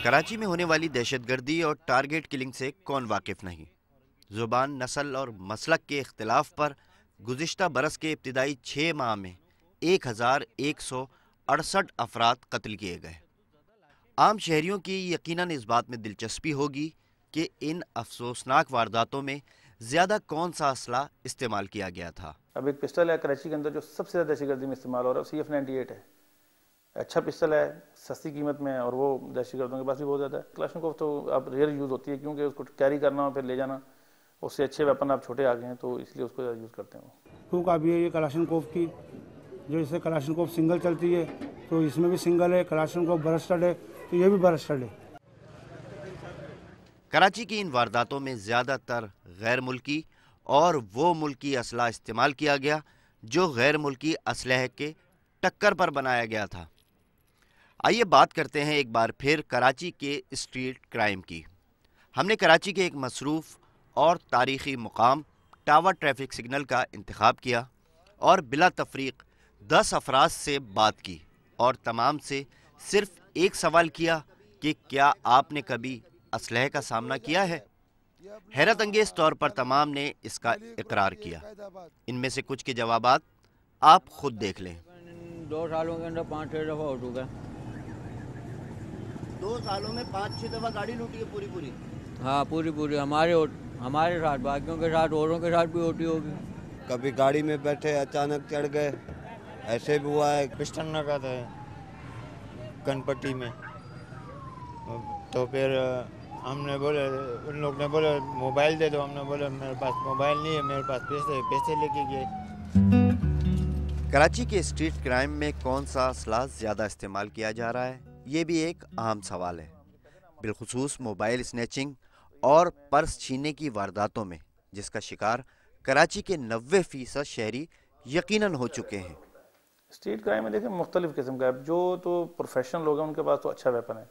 کراچی میں ہونے والی دہشت گردی اور ٹارگٹ کلنگ سے کون واقف نہیں؟ زبان، نسل اور مسلک کے اختلاف پر گزشتہ برس کے ابتدائی 6 ماہ میں 1168 افراد قتل کیے گئے۔ عام شہریوں کی یقیناً اس بات میں دلچسپی ہوگی کہ ان افسوسناک وارداتوں میں زیادہ کون سا اسلحہ استعمال کیا گیا تھا۔ اب ایک پسٹل ہے کراچی کے اندر جو سب سے زیادہ دہشت گردی میں استعمال ہو رہا ہے، CF-98 ہے۔ اچھا پسٹل ہے، سستی قیمت میں، اور وہ دہشت گردوں کے پاس بھی بہت زیادہ ہے۔ کلاشنکوف تو اب ریئر یوز ہوتی ہے کیونکہ اس کو کیری کرنا اور پھر لے جانا، اس سے اچھے ویپن آپ چھوٹے آ گئے ہیں تو اس لیے اس کو زیادہ یوز کرتے ہیں۔ کیونکہ ابھی یہ کلاشنکوف کی جو جیسے کلاشنکوف سنگل چلتی ہے تو اس میں بھی سنگل ہے، کلاشنکوف برسٹڈ ہے تو یہ بھی برسٹڈ ہے۔ کراچی کی ان وارداتوں میں زیادہ تر غیر ملکی اور وہ ملکی اسلحہ استعمال کیا گیا جو غیر ملکی اسلحے کے ٹکر پر بنایا گیا تھا۔ آئیے بات کرتے ہیں ایک بار پھر کراچی کے اسٹریٹ کرائم کی۔ ہم نے کراچی کے ایک مصروف اور تاریخی مقام ٹاور ٹریفک سگنل کا انتخاب کیا اور بلا تفریق 10 افراد سے بات کی اور تمام سے صرف ایک سوال کیا کہ کیا آپ نے کبھی اسلحے کا سامنا کیا ہے؟ حیرت انگیز طور پر تمام نے اس کا اقرار کیا۔ ان میں سے کچھ کے جوابات آپ خود دیکھ لیں۔ 2 سالوں کے اندر 5-6 دفعہ ہو چکا ہے۔ 2 سالوں میں 5-6 دفعہ گاڑی لوٹی ہے پوری؟ ہاں پوری ہمارے ساتھ، باقیوں کے ساتھ، اوروں کے ساتھ بھی ہوتی ہوگی۔ کبھی گاڑی میں بیٹھے اچانک چڑھ گئے، ایسے بھی ہوا ہے۔ پسٹن لگا تھا گن پٹی میں، تو پھر ہم نے بولے، ان لوگ نے بولا موبائل دے دو، ہم نے بولا میرے پاس موبائل نہیں ہے، میرے پاس پیسے لے کے گئے۔ کراچی کے اسٹریٹ کرائم میں کون سا اسلحہ زیادہ استعمال کیا جا رہا ہے؟ یہ بھی ایک اہم سوال ہے، بالخصوص موبائل سنیچنگ اور پرس چھیننے کی وارداتوں میں، جس کا شکار کراچی کے 90% شہری یقیناً ہو چکے ہیں۔ اسٹریٹ کرائم میں دیکھیں مختلف قسم کا ہے، جو تو پروفیشنل لوگ ہیں ان کے پاس تو اچھا ویپن ہے۔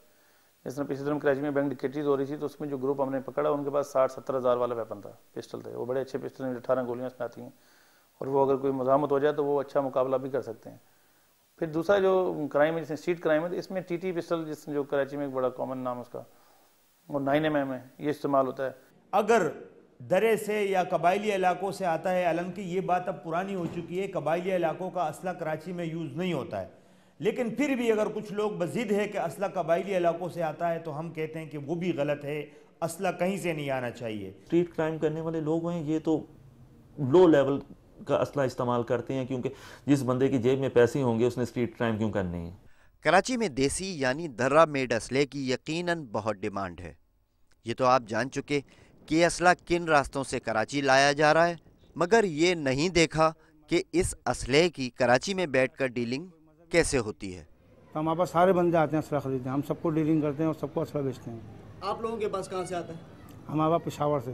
جس طرح پچھلے دن کراچی میں بینک ڈکیٹیز ہو رہی تھی تو اس میں جو گروپ ہم نے پکڑا ان کے پاس 60-70 ہزار والا ویپن تھا، پسٹل تھے، وہ بڑے اچھے پسٹل ہیں، 18 گولیاں اس میں آتی ہیں اور وہ اگر کوئی مزاحمت ہو جائے تو وہ اچھا مقابلہ بھی کر سکتے ہیں۔ پھر دوسرا جو کرائم ہے جس میں اسٹریٹ کرائم ہے، اس میں TT پسٹل جس جو کراچی میں ایک بڑا کامن نام اس کا، اور 9mm ہے، یہ استعمال ہوتا ہے۔ اگر درے سے یا قبائلی علاقوں سے آتا ہے، حالانکہ یہ بات اب پرانی ہو چکی ہے، قبائلی علاقوں کا اسلحہ کراچی میں یوز نہیں ہوتا ہے، لیکن پھر بھی اگر کچھ لوگ بضد ہے کہ اسلحہ قبائلی علاقوں سے آتا ہے تو ہم کہتے ہیں کہ وہ بھی غلط ہے، اسلحہ کہیں سے نہیں آنا چاہیے۔ اسٹریٹ کرائم کرنے والے لوگ ہیں یہ تو لو لیول کا اسلحہ استعمال کرتے ہیں، کیونکہ جس بندے کی جیب میں پیسے ہوں گے اس نے اسٹریٹ کرائم کیوں کرنے ہیں۔ کراچی میں دیسی یعنی درہ میڈ اسلحے کی یقیناً بہت ڈیمانڈ ہے۔ یہ تو آپ جان چکے کہ یہ اسلحہ کن راستوں سے کراچی لایا جا رہا ہے، مگر یہ نہیں دیکھا کہ اس اسلحے کی کراچی میں بیٹھ کر ڈیلنگ کیسے ہوتی ہے۔ ہمارے پاس سارے بندے آتے ہیں اسلحہ خریدنے، ہم سب کو ڈیلنگ کرتے ہیں اور سب کو اسلحہ بیچتے ہیں۔ آپ لوگوں کے پاس کہاں سے آتا ہے؟ ہمارے پاس پشاور سے۔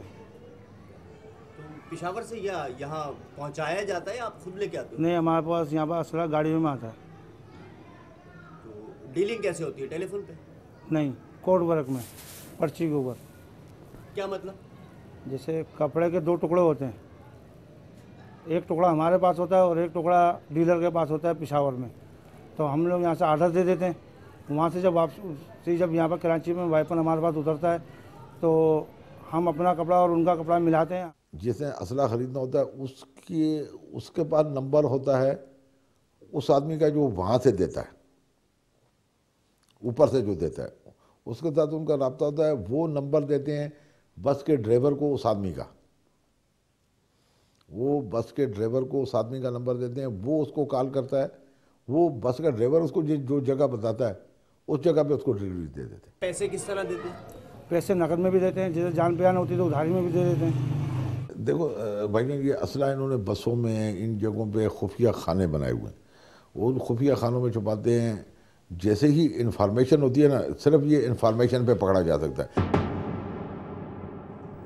پشاور سے یا یہاں پہنچایا جاتا ہے، آپ خود لے کے آتے ہیں؟ نہیں، ہمارے پاس یہاں پر اسلحہ گاڑیوں میں آتا ہے۔ ڈیلنگ کیسے ہوتی ہے؟ ٹیلی فون پہ؟ نہیں، کوڈ ورک میں، پرچی کے اوپر۔ کیا مطلب؟ جیسے کپڑے کے 2 ٹکڑے ہوتے ہیں، ایک ٹکڑا ہمارے پاس ہوتا ہے اور ایک ٹکڑا ڈیلر کے پاس ہوتا ہے پشاور میں، تو ہم لوگ یہاں سے آرڈر دے دیتے ہیں، وہاں سے جب یہاں پر کراچی میں ویپن ہمارے پاس اترتا ہے تو ہم اپنا کپڑا اور ان کا کپڑا ملاتے ہیں۔ جسے اسلحہ خریدنا ہوتا ہے اس کے پاس نمبر ہوتا ہے اس آدمی کا جو وہاں سے دیتا ہے، اوپر سے جو دیتا ہے اس کے ساتھ ان کا رابطہ ہوتا ہے، وہ نمبر دیتے ہیں بس کے ڈرائیور کو، اس آدمی کا، وہ بس کے ڈرائیور کو اس آدمی کا نمبر دیتے ہیں، وہ اس کو کال کرتا ہے، وہ بس کا ڈرائیور اس کو جو جگہ بتاتا ہے اس جگہ پہ اس کو ڈلیوری دے دیتے ہیں۔ پیسے کس طرح دیتے ہیں؟ پیسے نقد میں بھی دیتے ہیں، جیسے جان پہچان ہوتی ہے تو ادھاری میں بھی دے دیتے ہیں۔ دیکھو بھائی جان، یہ اسلحہ انہوں نے بسوں میں ان جگہوں پہ خفیہ خانے بنائے ہوئے ہیں، وہ خفیہ خانوں میں چھپاتے ہیں، جیسے ہی انفارمیشن ہوتی ہے نا، صرف یہ انفارمیشن پہ پکڑا جا سکتا ہے۔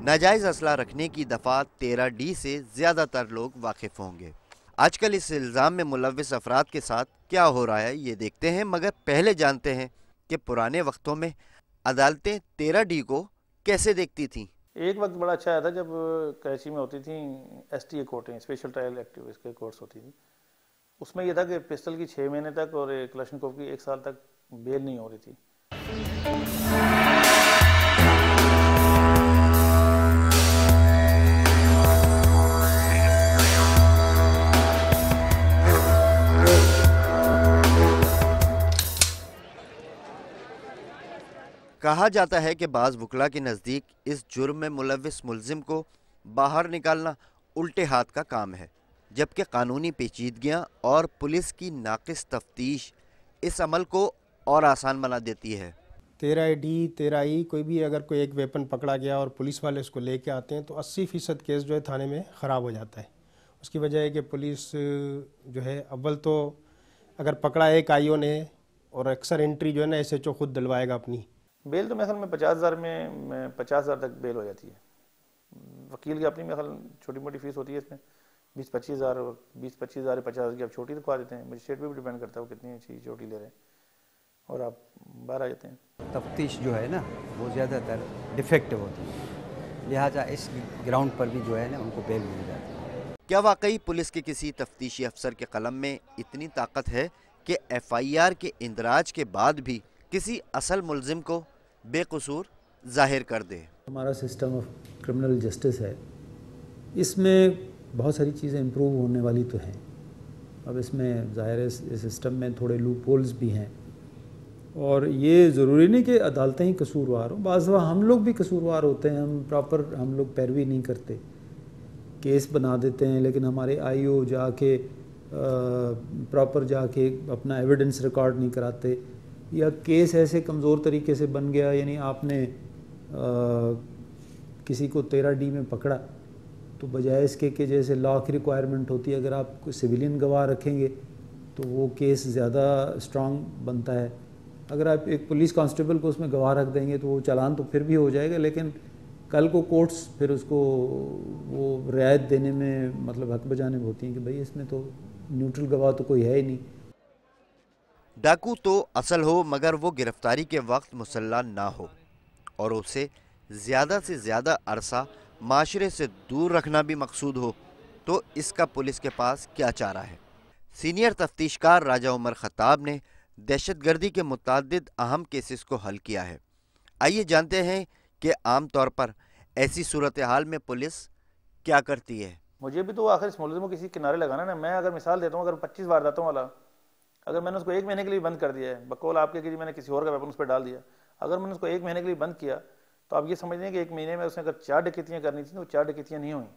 ناجائز اسلحہ رکھنے کی دفعہ 13D سے زیادہ تر لوگ واقف ہوں گے۔ آج کل اس الزام میں ملوث افراد کے ساتھ کیا ہو رہا ہے یہ دیکھتے ہیں، مگر پہلے جانتے ہیں کہ پرانے وقتوں میں عدالتیں 13D کو کیسے دیکھتی تھیں۔ ایک وقت بڑا اچھا آیا تھا جب کراچی میں ہوتی تھیں STA کورٹیں، اسپیشل ٹرائل ایکٹیو اس کے کورٹس ہوتی تھی، اس میں یہ تھا کہ پسٹل کی 6 مہینے تک اور کلاشنکوف کی 1 سال تک بیل نہیں ہو رہی تھی۔ کہا جاتا ہے کہ بعض وکلا کے نزدیک اس جرم میں ملوث ملزم کو باہر نکالنا الٹے ہاتھ کا کام ہے، جبکہ قانونی پیچیدگیاں اور پولیس کی ناقص تفتیش اس عمل کو اور آسان بنا دیتی ہے۔ 13D 13E کوئی بھی اگر کوئی ایک ویپن پکڑا گیا اور پولیس والے اس کو لے کے آتے ہیں تو 80% کیس جو ہے تھانے میں خراب ہو جاتا ہے۔ اس کی وجہ ہے کہ پولیس جو ہے اول تو اگر پکڑا ایک آئیو نے، اور اکثر انٹری جو ہے نا SHO خود دلوائے گا اپنی۔ بیل تو میرے خیال میں 50,000 میں 50,000 تک بیل ہو جاتی ہے۔ وکیل کی اپنی میرے خیال چھوٹی موٹی فیس ہوتی ہے، اس میں 20-25,000 اور 20-25,000 50,000 کی آپ چھوٹی دکھوا دیتے ہیں، مجسٹریٹ پہ بھی ڈیپینڈ کرتا ہے وہ کتنی چیز چھوٹی لے رہے ہیں، اور آپ باہر آ جاتے ہیں۔ تفتیش جو ہے نا وہ زیادہ تر ڈیفیکٹو ہوتی ہے، لہٰذا اس گراؤنڈ پر بھی جو ہے نا ان کو بیل مل جاتی ہے۔ کیا واقعی پولیس کے کسی تفتیشی افسر کے قلم میں اتنی طاقت ہے کہ FIR کے اندراج کے بعد بھی کسی اصل ملزم کو بے قصور ظاہر کر دے؟ ہمارا سسٹم آف کرمنل جسٹس ہے، اس میں بہت ساری چیزیں امپروو ہونے والی تو ہیں۔ اب اس میں ظاہر ہے اس سسٹم میں تھوڑے لوپ ہولز بھی ہیں، اور یہ ضروری نہیں کہ عدالتیں ہی قصوروار ہوں، بعض دفعہ ہم لوگ بھی قصوروار ہوتے ہیں، ہم لوگ پیروی نہیں کرتے، کیس بنا دیتے ہیں، لیکن ہمارے IO جا کے پراپر جا کے اپنا ایویڈنس ریکارڈ نہیں کراتے، یا کیس ایسے کمزور طریقے سے بن گیا، یعنی آپ نے کسی کو 13D میں پکڑا تو بجائے اس کے کہ جیسے لا کی ریکوائرمنٹ ہوتی ہے، اگر آپ کوئی سویلین گواہ رکھیں گے تو وہ کیس زیادہ اسٹرانگ بنتا ہے۔ اگر آپ ایک پولیس کانسٹیبل کو اس میں گواہ رکھ دیں گے تو وہ چالان تو پھر بھی ہو جائے گا، لیکن کل کو کورٹس پھر اس کو وہ رعایت دینے میں مطلب حق بجانب ہوتی ہیں کہ بھئی اس میں تو نیوٹرل گواہ تو کوئی ہے ہی نہیں۔ ڈاکو تو اصل ہو مگر وہ گرفتاری کے وقت مسلح نہ ہو، اور اسے زیادہ سے زیادہ عرصہ معاشرے سے دور رکھنا بھی مقصود ہو، تو اس کا پولیس کے پاس کیا چارہ ہے؟ سینئر تفتیش کار راجہ عمر خطاب نے دہشت گردی کے متعدد اہم کیسز کو حل کیا ہے۔ آئیے جانتے ہیں کہ عام طور پر ایسی صورتحال میں پولیس کیا کرتی ہے۔ مجھے بھی تو آخر اس ملزم کو کسی کنارے لگانا نا۔ میں اگر مثال دیتا ہوں، اگر 25 وارداتوں والا اگر میں نے اس کو 1 مہینے کے لیے بند کر دیا ہے، بقول آپ کے کہ میں نے کسی اور کا ویپن اس پہ ڈال دیا، اگر میں نے اس کو 1 مہینے کے لیے بند کیا تو آپ یہ سمجھ لیں کہ 1 مہینے میں اس نے اگر 4 ڈکیتیاں کرنی تھیں تو 4 ڈکیتیاں نہیں ہوئیں۔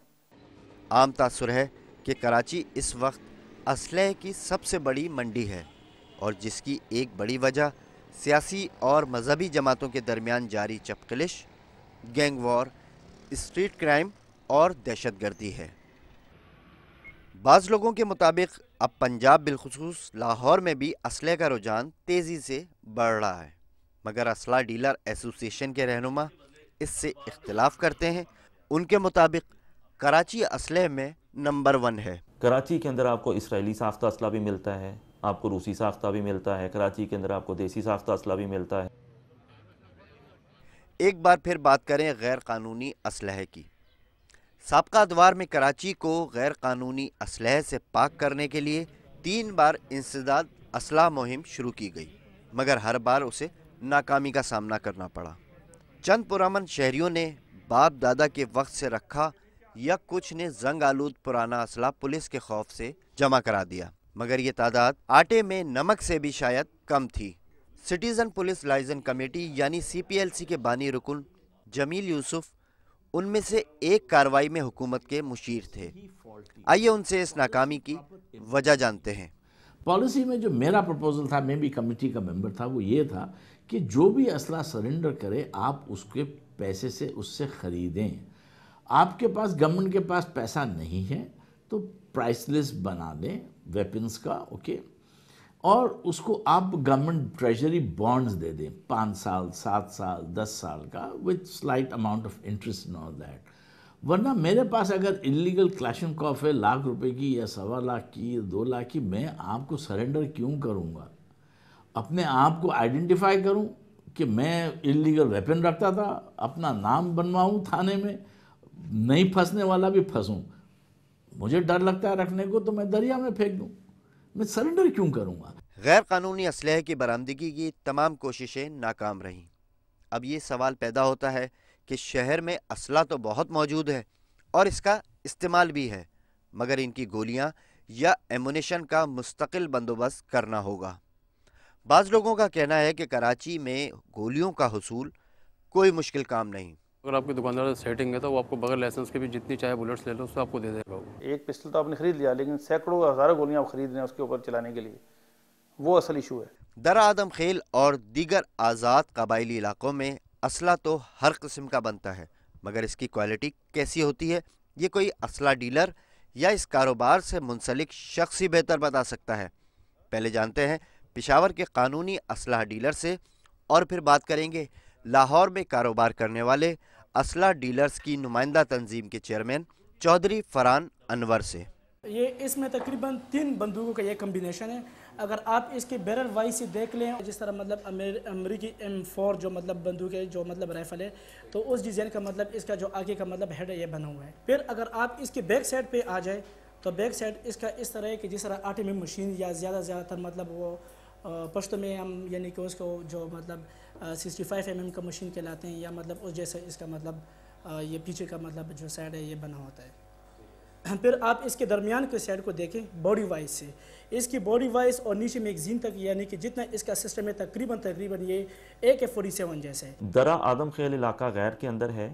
عام تاثر ہے کہ کراچی اس وقت اسلحے کی سب سے بڑی منڈی ہے، اور جس کی ایک بڑی وجہ سیاسی اور مذہبی جماعتوں کے درمیان جاری چپقلش، گینگ وار، اسٹریٹ کرائم اور دہشت گردی ہے۔ بعض لوگوں کے مطابق اب پنجاب بالخصوص لاہور میں بھی اسلحے کا رجحان تیزی سے بڑھ رہا ہے، مگر اسلحہ ڈیلر ایسوسی ایشن کے رہنما اس سے اختلاف کرتے ہیں۔ ان کے مطابق کراچی اسلحے میں نمبر 1 ہے۔ کراچی کے اندر آپ کو اسرائیلی ساختہ اسلحہ بھی ملتا ہے، آپ کو روسی ساختہ بھی ملتا ہے، کراچی کے اندر آپ کو دیسی ساختہ اسلحہ بھی ملتا ہے۔ ایک بار پھر بات کریں غیر قانونی اسلحے کی۔ سابقہ ادوار میں کراچی کو غیر قانونی اسلحے سے پاک کرنے کے لیے 3 بار انسداد اسلحہ مہم شروع کی گئی، مگر ہر بار اسے ناکامی کا سامنا کرنا پڑا۔ چند پرامن شہریوں نے باپ دادا کے وقت سے رکھا یا کچھ نے زنگ آلود پرانا اسلحہ پولیس کے خوف سے جمع کرا دیا، مگر یہ تعداد آٹے میں نمک سے بھی شاید کم تھی۔ سٹیزن پولیس لائزن کمیٹی یعنی CPLC کے بانی رکن جمیل یوسف ان میں سے ایک کارروائی میں حکومت کے مشیر تھے۔ آئیے ان سے اس ناکامی کی وجہ جانتے ہیں۔ پالیسی میں جو میرا پروپوزل تھا، میں بھی کمیٹی کا ممبر تھا، وہ یہ تھا کہ جو بھی اسلحہ سرنڈر کرے آپ اس کے پیسے سے اس سے خریدیں۔ آپ کے پاس گورنمنٹ کے پاس پیسہ نہیں ہے تو پرائس لسٹ بنا دیں ویپنز کا، اوکے، اور اس کو آپ گورنمنٹ ٹریجری بانڈز دے دیں 5 سال 7 سال 10 سال کا with slight amount of interest and all that. ورنہ میرے پاس اگر انلیگل کلاشنکوف ہے ₹1,00,000 کی یا 1,25,000 کی یا 2,00,000 کی، میں آپ کو سرنڈر کیوں کروں گا؟ اپنے آپ کو آئیڈینٹیفائی کروں کہ میں انلیگل ویپن رکھتا تھا، اپنا نام بنواؤں تھانے میں، نہیں پھنسنے والا بھی پھنسوں۔ مجھے ڈر لگتا ہے رکھنے کو تو میں دریا میں پھینک دوں، میں سرنڈر کیوں کروں گا؟ غیر قانونی اسلحے کی برآمدگی کی تمام کوششیں ناکام رہیں۔ اب یہ سوال پیدا ہوتا ہے کہ شہر میں اسلحہ تو بہت موجود ہے اور اس کا استعمال بھی ہے، مگر ان کی گولیاں یا ایمونیشن کا مستقل بندوبست کرنا ہوگا۔ بعض لوگوں کا کہنا ہے کہ کراچی میں گولیوں کا حصول کوئی مشکل کام نہیں۔ اگر آپ کی دکاندار سے سیٹنگ ہے تو وہ آپ کو بغیر لائسنس کے بھی جتنی چاہے بلٹس لے لو اس سے آپ کو دے دے گا۔ ایک پسٹل تو آپ نے خرید لیا، لیکن سینکڑوں ہزاروں گولیاں آپ خرید رہے ہیں اس کے اوپر چلانے کے لیے، وہ اصل ایشو ہے۔ درہ آدم خیل اور دیگر آزاد قبائلی علاقوں میں اسلحہ تو ہر قسم کا بنتا ہے، مگر اس کی کوالٹی کیسی ہوتی ہے یہ کوئی اسلحہ ڈیلر یا اس کاروبار سے منسلک شخص ہی بہتر بتا سکتا ہے۔ پہلے جانتے ہیں پشاور کے قانونی اسلحہ ڈیلر سے، اور پھر بات کریں گے لاہور میں کاروبار کرنے والے اسلحہ ڈیلرز کی نمائندہ تنظیم کے چیئرمین چودھری فرحان انور سے۔ یہ اس میں تقریباً 3 بندوقوں کا یہ کمبینیشن ہے۔ اگر آپ اس کے بیرل وائز سے دیکھ لیں، جس طرح مطلب امریکی M4 جو مطلب بندوق ہے، جو مطلب رائفل ہے، تو اس ڈیزائن کا مطلب اس کا جو آگے کا مطلب ہیڈ ہے یہ بنا ہوا ہے۔ پھر اگر آپ اس کے بیک سائڈ پہ آ جائے تو بیک سائڈ اس کا اس طرح ہے کہ جس طرح آٹے میں مشین یا زیادہ تر مطلب وہ پشتو میں ہم یعنی کہ اس کو جو مطلب 65 mm کا مشین کہلاتے ہیں، یا مطلب اس جیسے اس کا مطلب یہ پیچھے کا مطلب جو سائڈ ہے یہ بنا ہوتا ہے۔ پھر آپ اس کے درمیان کے سائڈ کو دیکھیں باڈی وائز سے، اس کی باڈی وائز اور نیچے میگزین تک یعنی کہ جتنا اس کا سسٹم ہے تقریباً یہ AK-47 جیسے ہے۔ درہ آدم خیل علاقہ غیر کے اندر ہے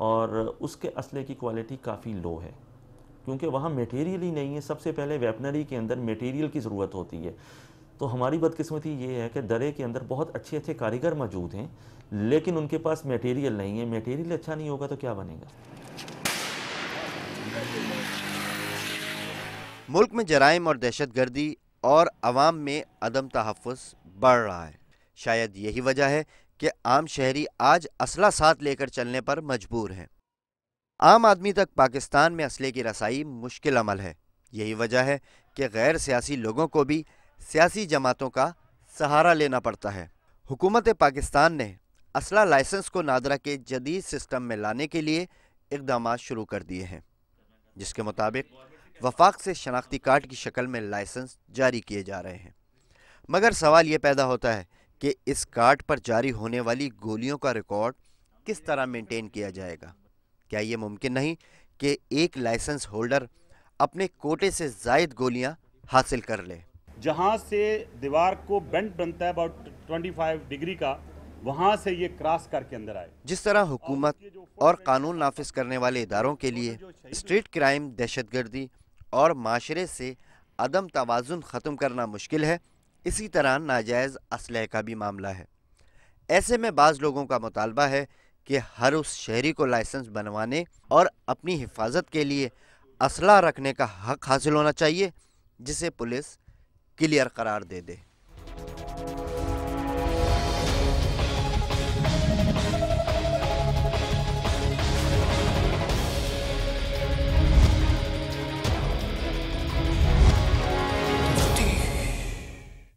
اور اس کے اسلحے کی کوالٹی کافی لو ہے، کیونکہ وہاں میٹیریل ہی نہیں ہے۔ سب سے پہلے ویپنری کے اندر میٹیریل کی ضرورت ہوتی ہے، تو ہماری بدقسمتی یہ ہے کہ درے کے اندر بہت اچھے کاریگر موجود ہیں، لیکن ان کے پاس میٹیریل نہیں ہے۔ میٹیریل اچھا نہیں ہوگا تو کیا بنے گا؟ ملک میں جرائم اور دہشت گردی اور عوام میں عدم تحفظ بڑھ رہا ہے۔ شاید یہی وجہ ہے کہ عام شہری آج اسلحہ ساتھ لے کر چلنے پر مجبور ہیں۔ عام آدمی تک پاکستان میں اسلحے کی رسائی مشکل عمل ہے۔ یہی وجہ ہے کہ غیر سیاسی لوگوں کو بھی سیاسی جماعتوں کا سہارا لینا پڑتا ہے۔ حکومت پاکستان نے اسلحہ لائسنس کو نادرہ کے جدید سسٹم میں لانے کے لیے اقدامات شروع کر دیے ہیں، جس کے مطابق وفاق سے شناختی کارڈ کی شکل میں لائسنس جاری کیے جا رہے ہیں۔ مگر سوال یہ پیدا ہوتا ہے کہ اس کارڈ پر جاری ہونے والی گولیوں کا ریکارڈ کس طرح مینٹین کیا جائے گا؟ کیا یہ ممکن نہیں کہ ایک لائسنس ہولڈر اپنے کوٹے سے زائد گولیاں حاصل کر لے؟ جہاں سے دیوار کو بینڈ بنتا ہے about 25 ڈگری کا، وہاں سے یہ کراس کر کے اندر آئے۔ جس طرح حکومت اور قانون نافذ کرنے والے اداروں کے لیے اسٹریٹ کرائم، دہشت گردی اور معاشرے سے عدم توازن ختم کرنا مشکل ہے، اسی طرح ناجائز اسلحے کا بھی معاملہ ہے۔ ایسے میں بعض لوگوں کا مطالبہ ہے کہ ہر اس شہری کو لائسنس بنوانے اور اپنی حفاظت کے لیے اسلحہ رکھنے کا حق حاصل ہونا چاہیے جسے پولیس کلیئر قرار دے دے۔